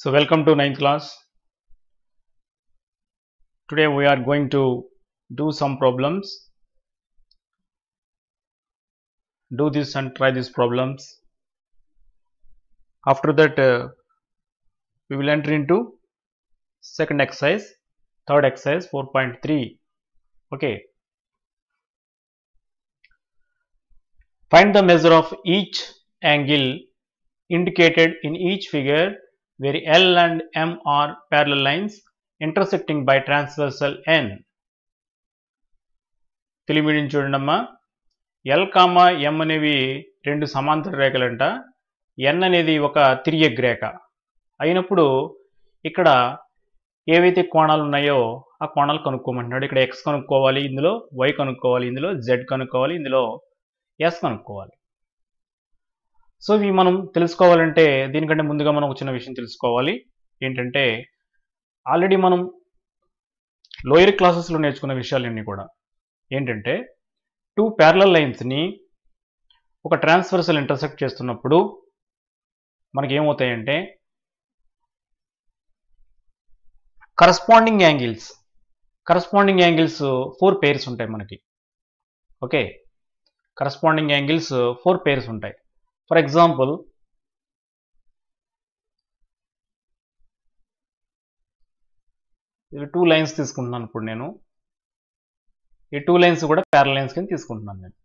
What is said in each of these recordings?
So welcome to 9th class. Today we are going to do some problems. Do this and try these problems. After that we will enter into second exercise, third exercise 4.3. Okay. Find the measure of each angle indicated in each figure where L and M are parallel lines intersecting by transversal N. Telugu medium చూడండి అమ్మా. L comma ఎం అనేవి రెండు సమాంతర రేఖలంట. ఎన్ అనేది ఒక తిర్యక్ రేఖ అయినప్పుడు ఇక్కడ ఏవైతే కోణాలు ఉన్నాయో ఆ కోణాలు కనుక్కోమంటున్నాడు. ఇక్కడ ఎక్స్ కనుక్కోవాలి, ఇందులో వై కనుక్కోవాలి, ఇందులో జెడ్ కనుక్కోవాలి, ఇందులో ఎస్ కనుక్కోవాలి. సో ఇవి మనం తెలుసుకోవాలంటే దీనికంటే ముందుగా మనం ఒక చిన్న విషయం తెలుసుకోవాలి. ఏంటంటే ఆల్రెడీ మనం లోయర్ క్లాసెస్లో నేర్చుకున్న విషయాలన్నీ కూడా ఏంటంటే టూ ప్యారలల్ లైన్స్ని ఒక ట్రాన్స్వర్సల్ ఇంటర్సెక్ట్ చేస్తున్నప్పుడు మనకి ఏమవుతాయంటే కరస్పాండింగ్ యాంగిల్స్ 4 పేర్స్ ఉంటాయి మనకి. ఓకే, కరస్పాండింగ్ యాంగిల్స్ 4 పేర్స్ ఉంటాయి. ఫర్ ఎగ్జాంపుల్ ఇవి 2 లైన్స్ తీసుకుంటున్నాను. ఇప్పుడు నేను ఈ 2 లైన్స్ కూడా ప్యారలల్ లైన్స్ కింద తీసుకుంటున్నాను. నేను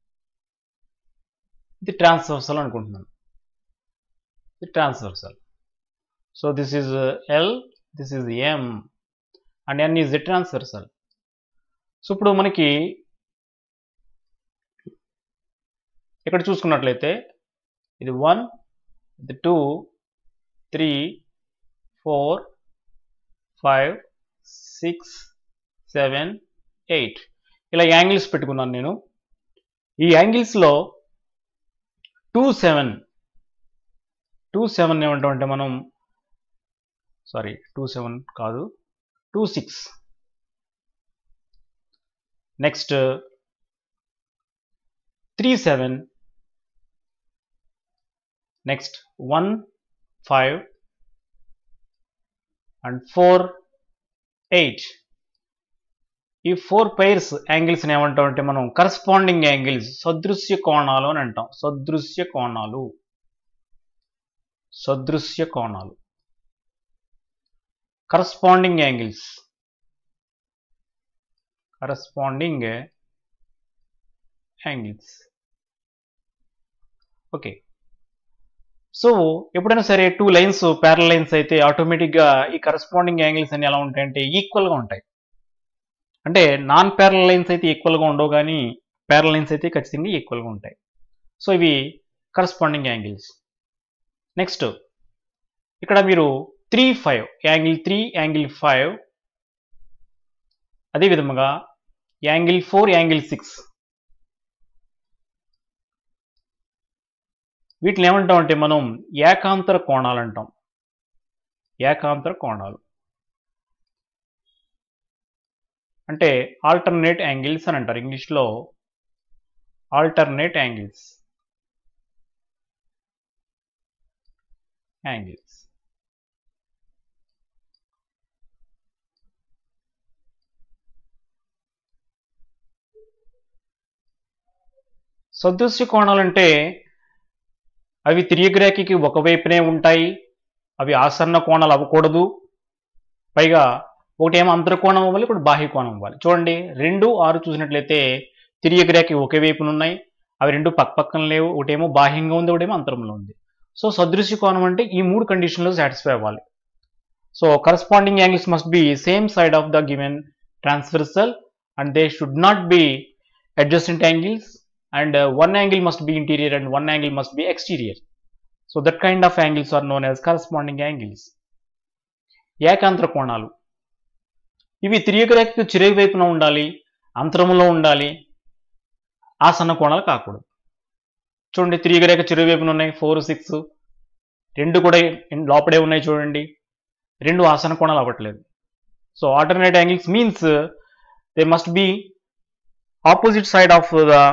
ఇది ట్రాన్స్వర్సల్ అనుకుంటున్నాను. ఇది transversal. So this is L, this is M and N is the transversal. సో ఇప్పుడు మనకి ఇక్కడ చూసుకున్నట్లయితే ఇది 1, ఇది 2, 3, 4, 5, 6, 7, 8 ఇలా యాంగిల్స్ పెట్టుకున్నాను నేను. ఈ యాంగిల్స్లో 2, 7 ఏమంటామంటే మనం 2, 7 కాదు, 2, 6. నెక్స్ట్ 3, 7. Next 1, 5 and 4, 8. ఈ 4 పైర్స్ యాంగిల్స్ని ఏమంటాం అంటే మనం కరస్పాండింగ్ యాంగిల్స్, సదృశ్య కోణాలు అని అంటాం. సదృశ్య కోణాలు కరస్పాండింగ్ యాంగిల్స్. ఓకే, సో ఎప్పుడైనా సరే 2 లైన్స్ ప్యారలల్ లైన్స్ అయితే ఆటోమేటిక్గా ఈ కరస్పాండింగ్ యాంగిల్స్ అన్ని ఎలా ఉంటాయంటే ఈక్వల్గా ఉంటాయి. అంటే నాన్ ప్యారలల్ లైన్స్ అయితే ఈక్వల్గా ఉండవు, కానీ ప్యారలల్ లైన్స్ అయితే ఖచ్చితంగా ఈక్వల్గా ఉంటాయి. సో ఇవి కరస్పాండింగ్ యాంగిల్స్. నెక్స్ట్ ఇక్కడ మీరు 3, 5 యాంగిల్ 3, యాంగిల్ 5, అదేవిధంగా యాంగిల్ 4, యాంగిల్ 6 వీటిని ఏమంటాం అంటే మనం ఏకాంతర కోణాలు అంటాం. ఏకాంతర కోణాలు అంటే ఆల్టర్నేట్ యాంగిల్స్ అని అంటారు ఇంగ్లీష్లో. Alternate angles. సదృశ్య కోణాలు అంటే అవి తిర్యగ్రేఖకి ఒకవైపునే ఉంటాయి, అవి ఆసన్న కోణాలు అవ్వకూడదు, పైగా ఒకటేమో అంతర్కోణం అవ్వాలి, ఇప్పుడు బాహ్య కోణం అవ్వాలి. చూడండి 2, 6 చూసినట్లయితే తిర్యగ్రేఖకి ఒకే వైపున ఉన్నాయి, అవి 2 పక్కన లేవు, ఒకటేమో బాహ్యంగా ఉంది, ఒకటేమో అంతరంలో ఉంది. సో సదృశ్య కోణం అంటే ఈ 3 కండిషన్లో సాటిస్ఫై అవ్వాలి. So corresponding angles must be same side of the given transversal and they should not be adjacent angles, and one angle must be interior and one angle must be exterior. So that kind of angles are known as corresponding angles. ఏకాంతర కోణాలు ఇవి తిర్యగ్రేఖకి చివరి వైపున ఉండాలి, అంతరంలో ఉండాలి, ఆసన్న కోణాలు కాకూడదు. చూడండి తిర్యగ్రేఖ చివరి వైపున ఉన్నాయి 4, 6, 2 కూడా లోపడే ఉన్నాయి. చూడండి 2 ఆసన్న కోణాలు అవ్వట్లేదు. So alternate angles means they must be opposite side of the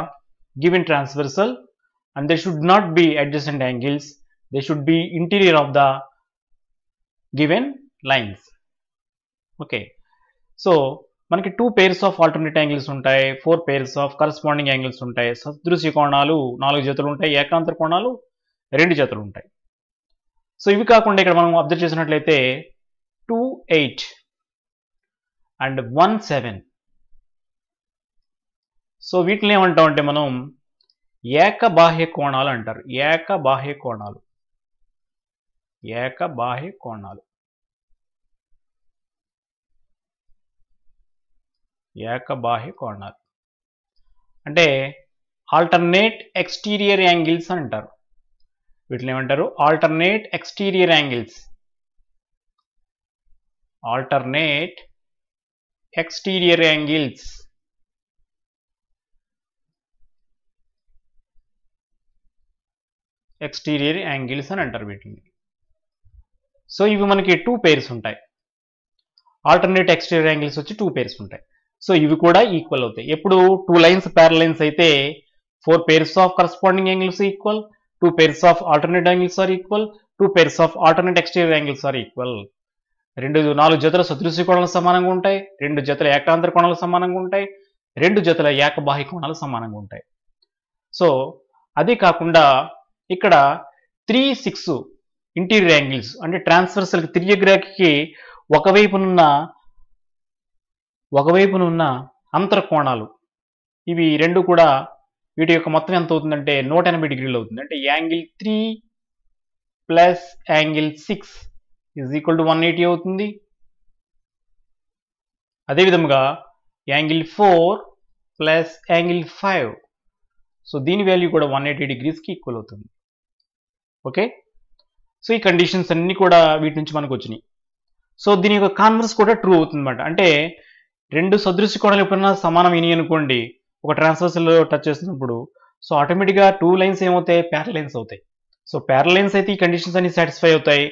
given transversal and they should not be adjacent angles, they should be interior of the given lines. Okay, so మనకి 2 pairs ఆఫ్ ఆల్టర్నేట్ యాంగిల్స్ ఉంటాయి, 4 pairs of corresponding angles ఉంటాయి, సదృశ్య కోణాలు 4 జతలు ఉంటాయి, ఏకాంతర కోణాలు 2 జతలు ఉంటాయి. So ఇవి కాకుండా ఇక్కడ మనం అబ్జర్వ్ చేసినట్లయితే 2, 8 అండ్ 1, 7. సో వీటిని ఏమంటామంటే మనం ఏకబాహ్య కోణాలు అంటారు. ఏకబాహ్య కోణాలు, ఏకబాహ్య కోణాలు, ఏకబాహ్య కోణాలు అంటే ఆల్టర్నేట్ ఎక్స్టీరియర్ యాంగిల్స్ అని అంటారు. వీటిని ఏమంటారు? Alternate exterior angles. Alternate exterior angles. Exterior angles అని అంటారు వీటిని. సో ఇవి మనకి 2 pairs ఉంటాయి. ఆల్టర్నేట్ ఎక్స్టీరియర్ యాంగిల్స్ వచ్చి 2 pairs ఉంటాయి. సో ఇవి కూడా ఈక్వల్ అవుతాయి. ఎప్పుడు 2 lines parallel lines అయితే 4 pairs of corresponding angles equal, 2 pairs of alternate angles are equal, 2 pairs of alternate exterior angles are equal. 4 జతల సదృశ్య కోణాలు సమానంగా ఉంటాయి, 2 జతల ఏకాంతర కోణాలు సమానంగా ఉంటాయి, 2 జతల ఏకబాహ్య కోణాలు సమానంగా ఉంటాయి. సో అదే కాకుండా ఇక్కడ 3, 6 ఇంటీరియర్ యాంగిల్స్ అంటే ట్రాన్స్వర్సల్ తిర్యగ్రాకి ఒకవైపునున్న అంతర కోణాలు, ఇవి రెండు కూడా వీటి యొక్క మొత్తం ఎంత అవుతుందంటే 180 డిగ్రీలు అవుతుంది. అంటే angle 3 plus angle 6 is equal to 180 అవుతుంది. అదేవిధంగా యాంగిల్ 4 ప్లస్ యాంగిల్ 5, సో దీని వాల్యూ కూడా 180 డిగ్రీస్కి ఈక్వల్ అవుతుంది. ఓకే, సో ఈ కండిషన్స్ అన్నీ కూడా వీటి నుంచి మనకు వచ్చినాయి. సో దీని యొక్క కాన్వర్స్ కూడా ట్రూ అవుతుంది అనమాట. అంటే 2 సదృశ్య కోణాలు ఎప్పుడైనా సమానం అయినాయి అనుకోండి ఒక ట్రాన్స్వర్సల్ టచ్ చేస్తున్నప్పుడు, సో ఆటోమేటిక్గా 2 లైన్స్ ఏమవుతాయి? ప్యారలల్ లైన్స్ అవుతాయి. సో ప్యారలల్ లైన్స్ అయితే ఈ కండిషన్స్ అన్ని సాటిస్ఫై అవుతాయి.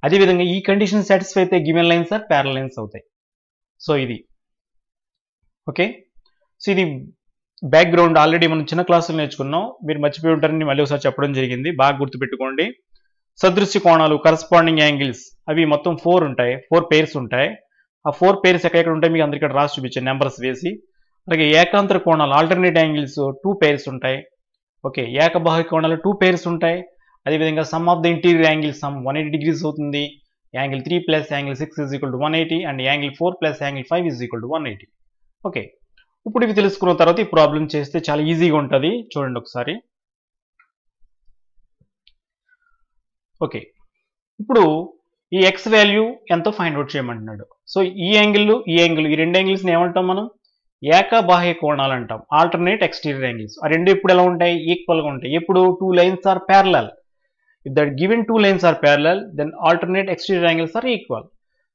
అదేవిధంగా ఈ కండిషన్ సాటిస్ఫై అయితే given lines are parallel lines అవుతాయి. సో ఇది ఓకే. సో ఇది బ్యాక్గ్రౌండ్ ఆల్రెడీ మనం చిన్న క్లాసులు నేర్చుకున్నాం, మీరు మర్చిపోయి ఉంటారని మళ్ళీ ఒకసారి చెప్పడం జరిగింది, బాగా గుర్తుపెట్టుకోండి. సదృశ్య కోణాలు కరస్పాండింగ్ యాంగిల్స్ అవి మొత్తం 4 ఉంటాయి, 4 pairs ఉంటాయి. ఆ 4 pairs ఎక్కడెక్కడ ఉంటాయి మీకు అందరికీ ఇక్కడ రాసి చూపించాను నెంబర్స్ వేసి. అలాగే ఏకాంతర కోణాలు ఆల్టర్నేట్ యాంగిల్స్ 2 pairs ఉంటాయి. ఓకే, ఏకబాహ్య కోణాలు 2 pairs ఉంటాయి. అదేవిధంగా sum of the interior angle sum 180 degrees అవుతుంది. Angle 3 plus angle 6 is equal to 180 and angle 4 plus angle 5 is equal to 180. Okay, ఇప్పుడు ఇవి తెలుసుకున్న తర్వాత ఈ ప్రాబ్లం చేస్తే చాలా ఈజీగా ఉంటుంది. చూడండి ఒకసారి. ఓకే, ఇప్పుడు ఈ ఎక్స్ వాల్యూ ఎంతో ఫైండ్ అవుట్ చేయమంటున్నాడు. సో ఈ యాంగిల్ ఈ రెండు యాంగిల్స్ని ఏమంటాం మనం? ఏకబాహ్య కోణాలు అంటాం, ఆల్టర్నేట్ ఎక్స్టీరియర్ యాంగిల్స్. ఆ రెండు ఇప్పుడు ఎలా ఉంటాయి? ఈక్వల్గా ఉంటాయి. ఎప్పుడు 2 lines are parallel. If that given 2 lines are parallel then alternate exterior angles are equal.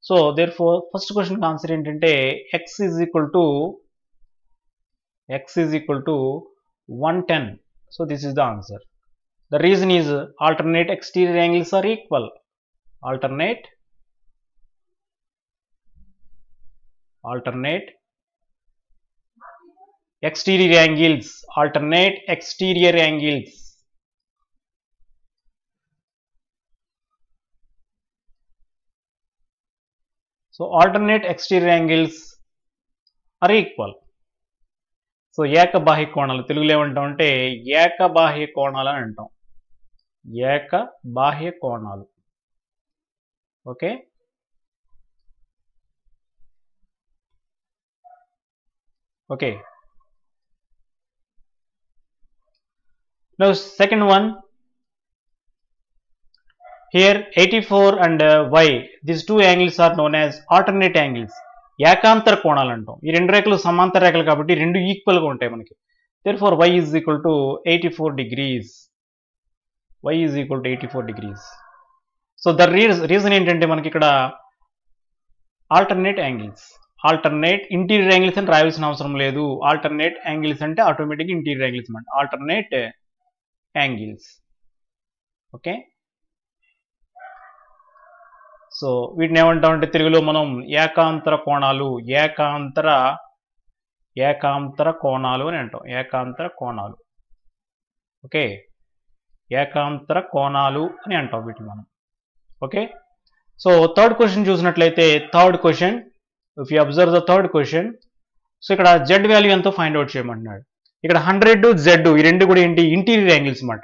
So therefore first question answer ఏంటంటే X is equal to 110. So this is the answer. The reason is alternate exterior angles are equal. Alternate exterior angles. Alternate exterior angles. So alternate exterior angles are equal. So ఏకబాహ్య కోణాలు తెలుగులో ఏమంటాం అంటే ఏకబాహ్య కోణాలు అని అంటాం. ఏకబాహ్య కోణాలు. Okay, okay. Now second one, here 84 and y, these two angles are known as alternate angles. ఏకాంతర కోణాలు అంటాం. ఈ రెండు రేఖలు సమాంతర రేఖలు కాబట్టి రెండు ఈక్వల్గా ఉంటాయి మనకి. therefore y is equal to 84 degrees. y is equal to 84 degrees. So the reason ఏంటంటే మనకి ఇక్కడ alternate angles, alternate interior angles అని రాయాల్సిన అవసరం లేదు. ఆల్టర్నేట్ యాంగిల్స్ అంటే ఆటోమేటిక్గా ఇంటీరియర్ యాంగిల్స్ అన్నమాట. Alternate angles. ఓకే, సో వీటిని ఏమంటామంటే తెలుగులో మనం ఏకాంతర కోణాలు, ఏకాంతర కోణాలు అని అంటాం. ఏకాంతర కోణాలు. ఓకే, ఏకాంతర కోణాలు అని అంటాం వీటిని మనం. ఓకే, సో థర్డ్ క్వశ్చన్ చూసినట్లయితే third question, if you observe the third question, so ఇక్కడ జెడ్ వాల్యూ ఎంతో ఫైండ్ అవుట్ చేయమంటున్నాడు. ఇక్కడ 100 జెడ్ ఈ రెండు కూడా ఏంటి, ఇంటీరియర్ యాంగిల్స్ అన్నమాట.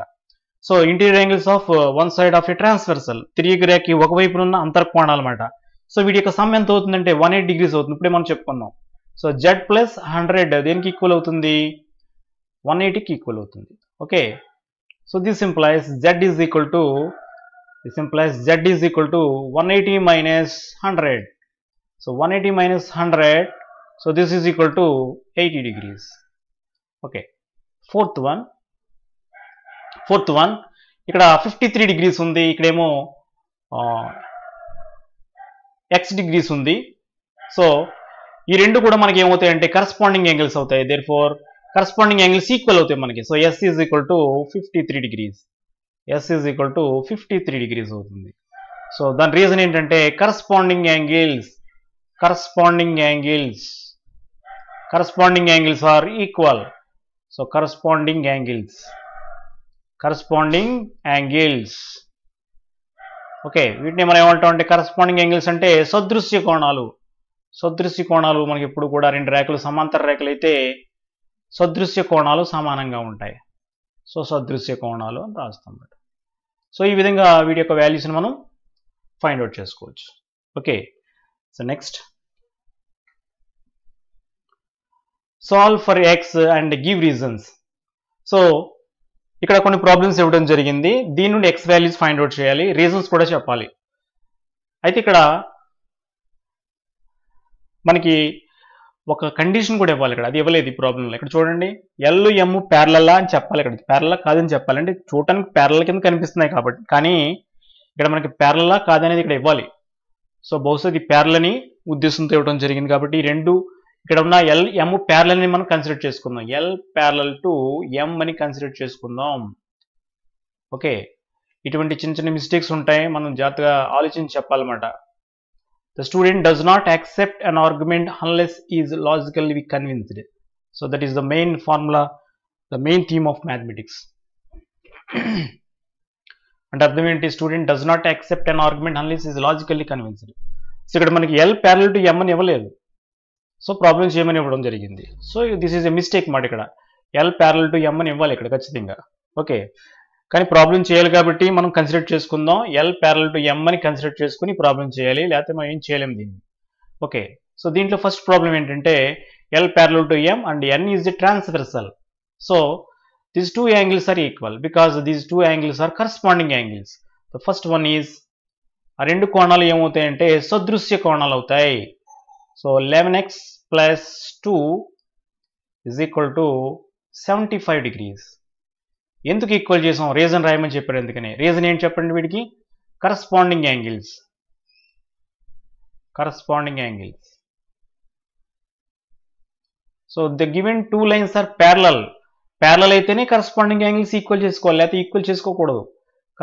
So interior angles of one side of A transversal, తిరిగి రేఖకి ఒకవైపు ఉన్న అంతర్కోణాలు అన్నమాట. సో వీటి యొక్క సమ్ ఎంత అవుతుందంటే 180 డిగ్రీస్ అవుతుంది. ఇప్పుడే మనం చెప్పుకున్నాం. సో జెడ్ ప్లస్ 100 దేనికి ఈక్వల్ అవుతుంది, 180కి ఈక్వల్ అవుతుంది. Okay, so this implies Z is equal to 180 minus 100. So 180 minus 100, so this is equal to 80 degrees. Okay, fourth one ఇక్కడ 53 degrees ఉంది, ఇక్కడేమో x degrees ఉంది. సో ఈ రెండు కూడా మనకి ఏమవుతాయంటే కరస్పాండింగ్ యాంగిల్స్ అవుతాయి. దేర్ఫోర్ కరస్పాండింగ్ యాంగిల్స్ ఈక్వల్ అవుతాయి మనకి. So s is equal to 53 degrees. s is equal to 53 degrees అవుతుంది. సో దాని రీజన్ ఏంటంటే corresponding angles are equal. So corresponding angles okay, వీటిని మనం ఏమంటాం అంటే కరస్పాండింగ్ యాంగిల్స్ అంటే సదృశ్య కోణాలు మనకి ఎప్పుడు కూడా రెండు రేఖలు సమాంతర రేఖలు అయితే సదృశ్య కోణాలు సమానంగా ఉంటాయి. సో సదృశ్య కోణాలు అని రాస్తాం. సో ఈ విధంగా వీటి యొక్క వాల్యూస్ని మనం ఫైండ్ అవుట్ చేసుకోవచ్చు. Okay, so next solve for X and give reasons. So ఇక్కడ కొన్ని ప్రాబ్లమ్స్ ఇవ్వడం జరిగింది, దీని నుండి ఎక్స్ వాల్యూస్ ఫైండ్ అవుట్ చేయాలి, రీజన్స్ కూడా చెప్పాలి. అయితే ఇక్కడ మనకి ఒక కండిషన్ కూడా ఇవ్వాలి. ఇక్కడ అది ఇవ్వలేదు ఈ ప్రాబ్లంలో. ఇక్కడ చూడండి, ఎల్ ఎం ప్యారలల్ అని చెప్పాలి. ఇక్కడ ప్యారలల్ కాదని చెప్పాలి, అంటే చూడటానికి ప్యారలల్ కింద కనిపిస్తున్నాయి కాబట్టి. కానీ ఇక్కడ మనకి ప్యారలల్ కాదనేది ఇక్కడ ఇవ్వాలి. సో బహుశా ఇది ప్యారలల్ అని ఉద్దేశంతో ఇవ్వడం జరిగింది కాబట్టి ఈ రెండు ఇక్కడ ఉన్న ఎల్ ఎం ప్యారలల్ ని మనం కన్సిడర్ చేసుకుందాం. ఎల్ ప్యారలల్ టు ఎం అని కన్సిడర్ చేసుకుందాం. ఓకే, ఇటువంటి చిన్న మిస్టేక్స్ ఉంటాయి, మనం జాగ్రత్తగా ఆలోచించి చెప్పాలన్నమాట. The student does not accept an argument unless he is logically convinced. So that is the main formula, the main theme of mathematics. And argument is student does not accept an argument unless he is logically convinced. So ఇక్కడ మనకి L parallel to M అని ఇవ్వలేదు, so problem చేయమని ఇవ్వడం జరిగింది. So this is a mistake మాట. ఇక్కడ L parallel to M అని ఇవ్వాలి ఇక్కడ ఖచ్చితంగా. ఓకే, కానీ ప్రాబ్లం చేయాలి కాబట్టి మనం కన్సిడర్ చేసుకుందాం, ఎల్ ప్యారలల్ టు ఎం అని కన్సిడర్ చేసుకుని ప్రాబ్లం చేయాలి, లేకపోతే మనం ఏం చేయలేము దీన్ని. ఓకే, సో దీంట్లో ఫస్ట్ ప్రాబ్లం ఏంటంటే L parallel to M and N is the transversal. So these two angles are equal because these two angles are corresponding angles. The first one is, ఆ రెండు కోణాలు ఏమవుతాయంటే సదృశ్య కోణాలు అవుతాయి. So 11x plus 2 is equal to 75 degrees. ఎందుకు equal చేసాం, reason రాయమని చెప్పాడు. ఎందుకని రీజన్ ఏంటి చెప్పండి, వీటికి corresponding angles. So the given two lines are parallel అయితేనే కరస్పాండింగ్ యాంగిల్స్ ఈక్వల్ చేసుకోవాలి, లేకపోతే ఈక్వల్ చేసుకోకూడదు.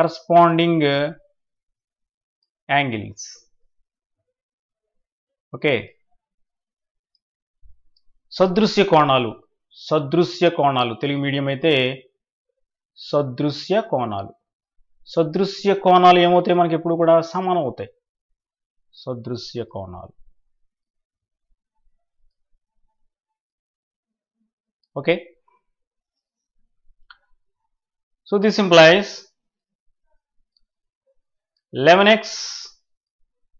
Corresponding angles. ఓకే, సదృశ్య కోణాలు తెలుగు మీడియం అయితే సదృశ్య కోణాలు ఏమవుతాయి మనకి ఎప్పుడు కూడా సమానం అవుతాయి. సదృశ్య కోణాలు. Okay, so this implies 11x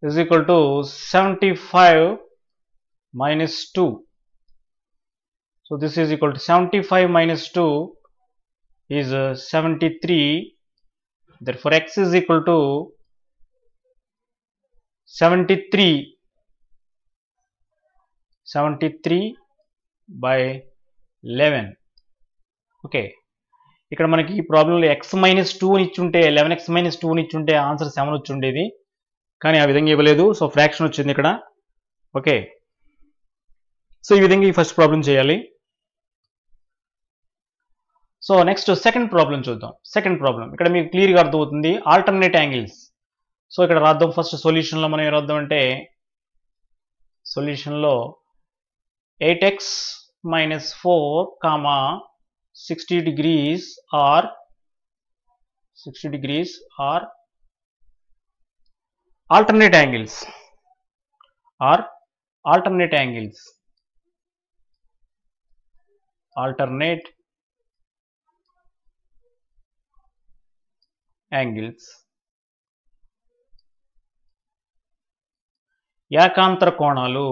is equal to 75 minus 2. So this is equal to 75 minus 2 is 73. Therefore x is equal to 73 by 11. Okay, ఇక్కడ మనకి ఈ ప్రాబ్లంలో x మైనస్ 2 అని ఇచ్చుంటే 11x మైనస్ 2 అని ఇచ్చుంటే ఆన్సర్ 7 వచ్చి ఉండేది, కానీ ఆ విధంగా ఇవ్వలేదు. సో ఫ్రాక్షన్ వచ్చింది ఇక్కడ. ఓకే, సో ఈ విధంగా ఈ ఫస్ట్ ప్రాబ్లం చేయాలి. సో నెక్స్ట్ సెకండ్ ప్రాబ్లం చూద్దాం. సెకండ్ ప్రాబ్లం ఇక్కడ మీకు క్లియర్గా అర్థమవుతుంది, ఆల్టర్నేట్ యాంగిల్స్. సో ఇక్కడ రాద్దాం. ఫస్ట్ సొల్యూషన్లో మనం ఏం రాద్దాం అంటే సొల్యూషన్లో 8x minus 4 comma 60 degrees or alternate angles or alternate angles. Alternate angles. ఏకాంతర కోణాలు.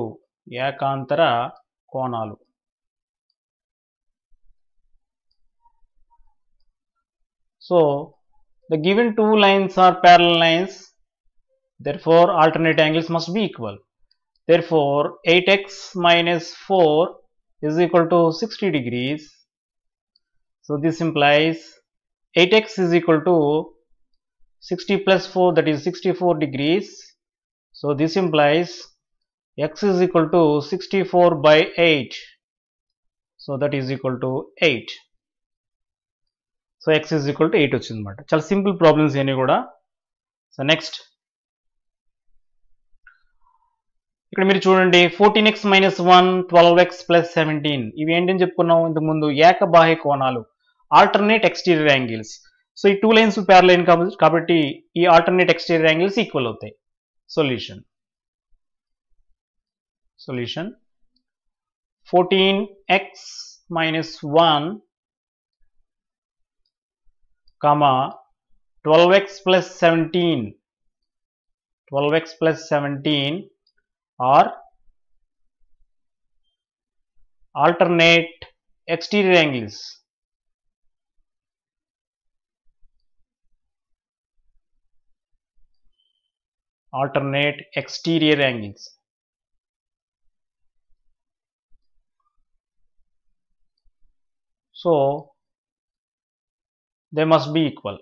ఏకాంతర కోణాలు. So the given two lines are parallel lines, therefore alternate angles must be equal. Therefore 8x minus 4 is equal to 60 degrees. So this implies 8x is equal to 60 plus 4, that is 64 degrees. So this implies x is equal to 64 by 8. So that is equal to 8. So x is equal to 8 వచ్చింది అన్నమాట. చాలా simple problems ఇవన్నీ కూడా. So next ఇక్కడ మీరు చూడండి 14x minus 1, 12x plus 17. ఇవి ఏంటని చెప్పుకున్నాం ఇంతకుముందు? ఏకబాహ్య కోణాలు, ఆల్టర్నేట్ ఎక్స్టీరియర్ యాంగిల్స్. సో ఈ టూ లైన్స్ ప్యారలల్ కాబట్టి ఈ ఆల్టర్నేట్ ఎక్స్టీరియర్ యాంగిల్స్ ఈక్వల్ అవుతాయి. Solution 14x minus 1 comma 12x plus 17 are alternate exterior angles. Alternate exterior angles. So they must be equal.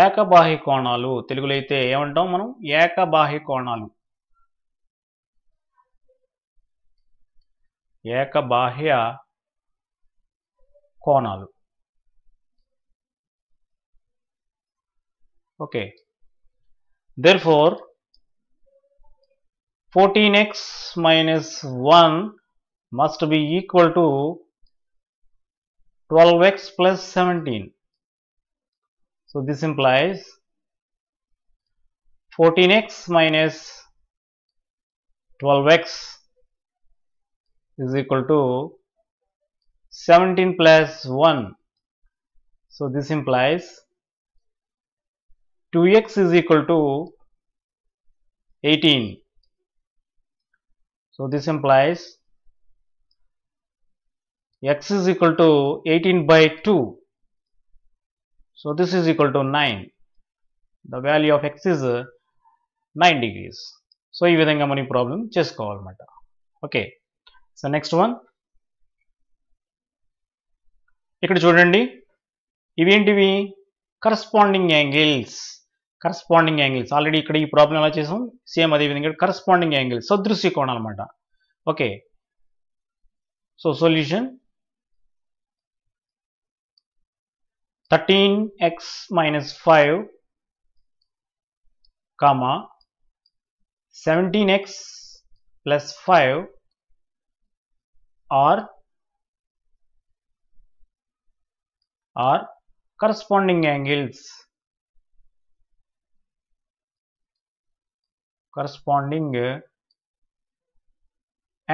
ఏకబాహ్య కోణాలు తెలుగులో అయితే ఏమంటాం మనం? ఏకబాహ్య కోణాలు. ఏకబాహ్య కోణాలు. Okay. Therefore 14x minus 1 must be equal to 12x plus 17. So this implies 14x minus 12x is equal to 17 plus 1. So this implies 2x is equal to 18. So this implies x is equal to 18 by 2. So this is equal to 9. The value of x is 9 degrees. So ఈ విధంగా మనం ఈ problem చేసుకోవాలన్నమాట. Okay. So next one ఇక్కడ చూడండి, ఇవేంటివి? Corresponding angles. Corresponding angles already ఇక్కడ ఈ ప్రాబ్లం ఎలా చేసాం సేమ్ అదే విధంగా కరస్పాండింగ్ యాంగిల్స్ సదృశ్య కోణాలు అన్నమాట. Okay. So solution 13x minus 5 comma 17x plus 5 are corresponding angles. Corresponding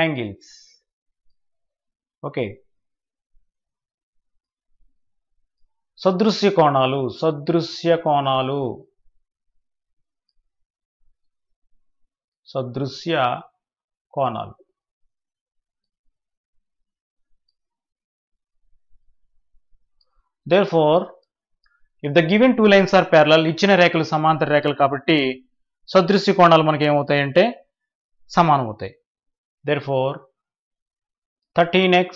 angles. Okay. సదృశ్య కోణాలు. సదృశ్య కోణాలు. సదృశ్య కోణాలు. Therefore, if the given two lines are parallel, ఇచ్చిన రేఖలు సమాంతర రేఖలు కాబట్టి సదృశ్య కోణాలు మనకి ఏమవుతాయంటే సమానం అవుతాయి. Therefore 13x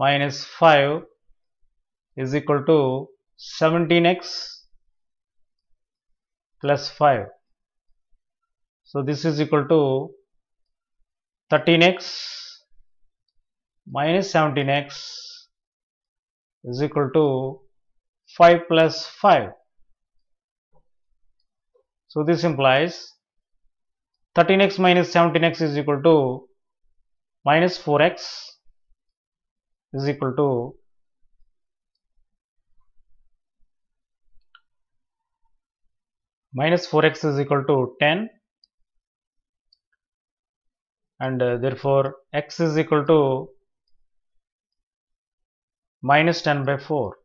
minus 5 is equal to 17x plus 5. So this is equal to 13x minus 17x is equal to 5 plus 5. So this implies 13x minus 17x is equal to minus 4x is equal to minus 4x is equal to 10, and therefore x is equal to minus 10 by 4.